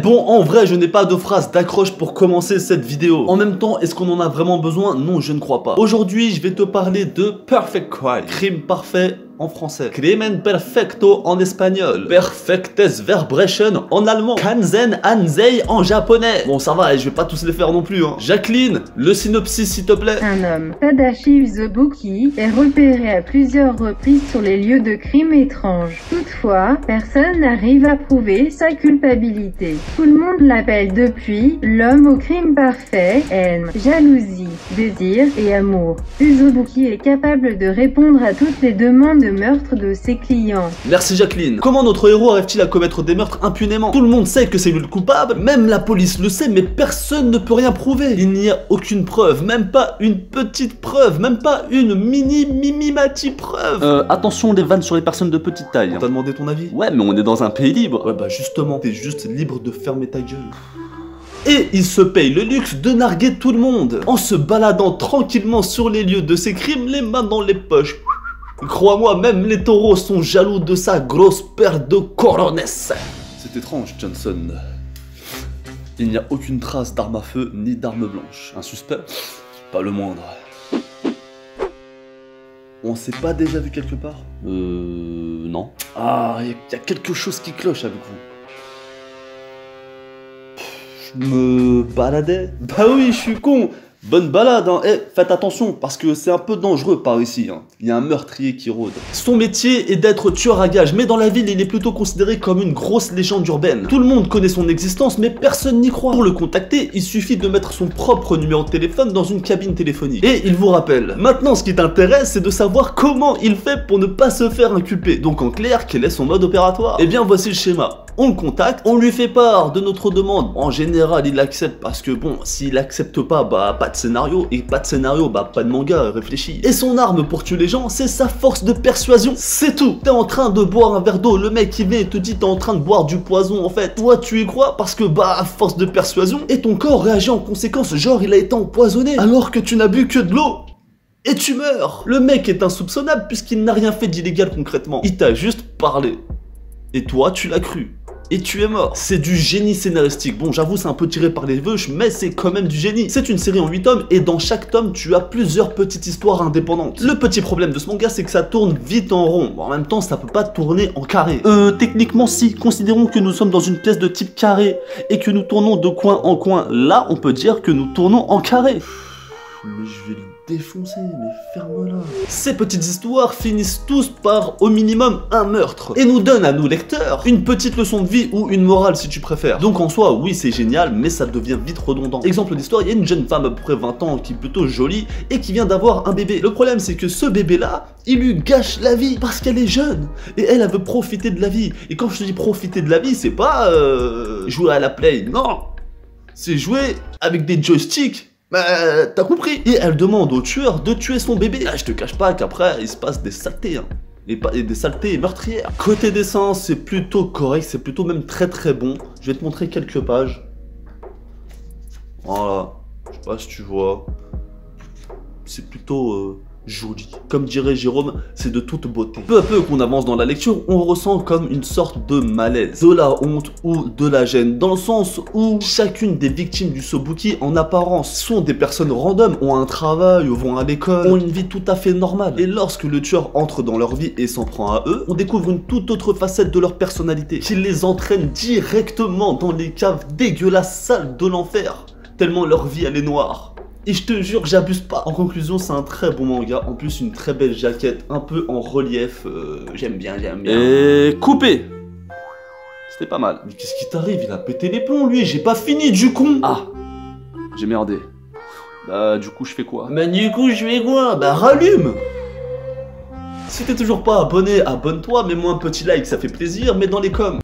Bon, en vrai, je n'ai pas de phrase d'accroche pour commencer cette vidéo. En même temps, est-ce qu'on en a vraiment besoin? Non, je ne crois pas. Aujourd'hui, je vais te parler de Perfect Crime. Crime parfait en français. Crimen perfecto en espagnol. Perfectes Verbrechen en allemand. Kanzen Anzei en japonais. Bon, ça va, je vais pas tous les faire non plus, hein. Jacqueline, le synopsis s'il te plaît. Un homme, Tadashi Uzubuki, est repéré à plusieurs reprises sur les lieux de crimes étranges. Toutefois, personne n'arrive à prouver sa culpabilité. Tout le monde l'appelle depuis l'homme au crime parfait, haine, jalousie, désir et amour. Uzubuki est capable de répondre à toutes les demandes de meurtre de ses clients. Merci Jacqueline. Comment notre héros arrive-t-il à commettre des meurtres impunément? Tout le monde sait que c'est lui le coupable, même la police le sait, mais personne ne peut rien prouver. Il n'y a aucune preuve, même pas une petite preuve, même pas une mimimati preuve. Attention les vannes sur les personnes de petite taille. T'as demandé ton avis? Ouais, mais on est dans un pays libre. Ouais, bah justement, t'es juste libre de fermer ta gueule. Et il se paye le luxe de narguer tout le monde, en se baladant tranquillement sur les lieux de ses crimes, les mains dans les poches. Crois-moi, même les taureaux sont jaloux de sa grosse paire de corones. C'est étrange, Johnson. Il n'y a aucune trace d'arme à feu ni d'arme blanche. Un suspect? Pas le moindre. On s'est pas déjà vu quelque part? Non. Ah, il y a quelque chose qui cloche avec vous. Je me baladais? Bah oui, je suis con. Bonne balade, hein. Faites attention, parce que c'est un peu dangereux par ici, hein. Il y a un meurtrier qui rôde. Son métier est d'être tueur à gages, mais dans la ville, il est plutôt considéré comme une grosse légende urbaine. Tout le monde connaît son existence, mais personne n'y croit. Pour le contacter, il suffit de mettre son propre numéro de téléphone dans une cabine téléphonique. Et il vous rappelle. Maintenant, ce qui t'intéresse, c'est de savoir comment il fait pour ne pas se faire inculper. Donc en clair, quel est son mode opératoire? Eh bien, voici le schéma. On le contacte, on lui fait part de notre demande. En général, il accepte parce que bon, s'il accepte pas, bah pas de scénario, et pas de scénario, bah pas de manga, réfléchis. Et son arme pour tuer les gens, c'est sa force de persuasion, c'est tout. T'es en train de boire un verre d'eau, le mec il vient et te dit t'es en train de boire du poison en fait. Toi tu y crois parce que bah à force de persuasion, et ton corps réagit en conséquence, genre il a été empoisonné, alors que tu n'as bu que de l'eau. Et tu meurs. Le mec est insoupçonnable puisqu'il n'a rien fait d'illégal concrètement. Il t'a juste parlé. Et toi tu l'as cru. Et tu es mort. C'est du génie scénaristique. Bon, j'avoue, c'est un peu tiré par les veuches, mais c'est quand même du génie. C'est une série en 8 tomes, et dans chaque tome, tu as plusieurs petites histoires indépendantes. Le petit problème de ce manga, c'est que ça tourne vite en rond. Bon, en même temps, ça peut pas tourner en carré. Techniquement, si. Considérons que nous sommes dans une pièce de type carré, et que nous tournons de coin en coin. Là, on peut dire que nous tournons en carré. Mais je vais le défoncer, mais ferme-la. Ces petites histoires finissent tous par, au minimum, un meurtre. Et nous donnent à nous lecteurs une petite leçon de vie ou une morale si tu préfères. Donc en soi, oui c'est génial, mais ça devient vite redondant. Exemple d'histoire, il y a une jeune femme à peu près 20 ans qui est plutôt jolie et qui vient d'avoir un bébé. Le problème c'est que ce bébé-là, il lui gâche la vie parce qu'elle est jeune. Et elle veut profiter de la vie. Et quand je te dis profiter de la vie, c'est pas jouer à la play, non. C'est jouer avec des joysticks. Bah, t'as compris. Et elle demande au tueur de tuer son bébé. Ah, je te cache pas qu'après, il se passe des saletés, hein. Et des saletés meurtrières. Côté dessin, c'est plutôt correct, c'est plutôt même très très bon. Je vais te montrer quelques pages. Voilà. Je sais pas si tu vois. C'est plutôt joli. Comme dirait Jérôme, c'est de toute beauté. Peu à peu qu'on avance dans la lecture, on ressent comme une sorte de malaise, de la honte ou de la gêne, dans le sens où chacune des victimes du Sobuki, en apparence, sont des personnes random, ont un travail, vont à l'école, ont une vie tout à fait normale. Et lorsque le tueur entre dans leur vie et s'en prend à eux, on découvre une toute autre facette de leur personnalité, qui les entraîne directement dans les caves dégueulasses sales de l'enfer, tellement leur vie elle est noire. Et je te jure que j'abuse pas. En conclusion, c'est un très bon manga. En plus, une très belle jaquette, un peu en relief. J'aime bien, j'aime bien. Et coupé. C'était pas mal. Mais qu'est-ce qui t'arrive? Il a pété les plombs, lui. J'ai pas fini, du con. Ah, j'ai merdé. Bah, du coup, je fais quoi? Bah, du coup, je fais quoi? Bah, rallume. Si t'es toujours pas abonné, abonne-toi. Mets-moi un petit like, ça fait plaisir. Mets dans les coms.